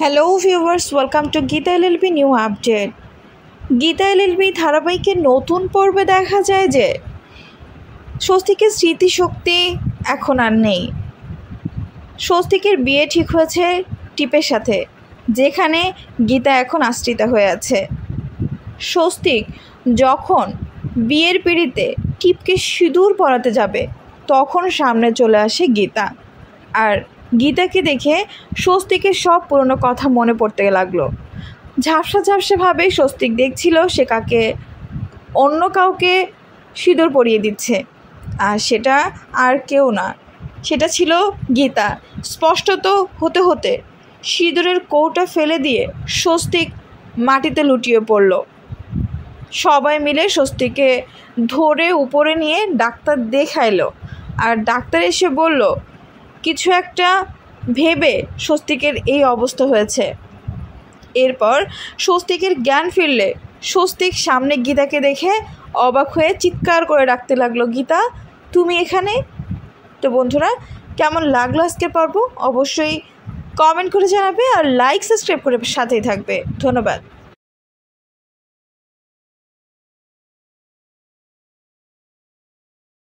Hello viewers, welcome to Gita LLB new update. Gita LLB ধারাবাহিকের নতুন পর্বে দেখা যায় যে স্বস্তিকের স্মৃতিশক্তি এখন আর নেই। স্বস্তিকের বিয়ে ঠিক হয়েছে টিপের সাথে, যেখানে গীতা এখন আশ্রিতা হয়ে আছে। স্বস্তিক যখন বিয়ের পিঁড়িতে টিপকে সিঁদুর পরাতে যাবে, তখন সামনে চলে আসে গীতা। আর গীতাকে দেখে স্বস্তিকের সব পুরনো কথা মনে পড়তে লাগলো। ঝাপসাভাবে স্বস্তিক দেখছিল সে অন্য কাউকে সিঁদুর পরিয়ে দিচ্ছে, আর সেটা আর কেউ না, সেটা ছিল গীতা। স্পষ্টত হতে সিঁদুরের কৌটা ফেলে দিয়ে স্বস্তিক মাটিতে লুটিয়ে পড়ল। সবাই মিলে স্বস্তিকে ধরে উপরে নিয়ে ডাক্তার দেখাইলো, আর ডাক্তার এসে বলল কিছু একটা ভেবে স্বস্তিকের এই অবস্থা হয়েছে। এরপর স্বস্তিকের জ্ঞান ফিরলে স্বস্তিক সামনে গীতাকে দেখে অবাক হয়ে চিৎকার করে ডাকতে লাগলো, গীতা তুমি এখানে? তো বন্ধুরা, কেমন লাগলো আজকের পর্ব অবশ্যই কমেন্ট করে জানাবে, আর লাইক সাবস্ক্রাইব করে সাথেই থাকবে। ধন্যবাদ।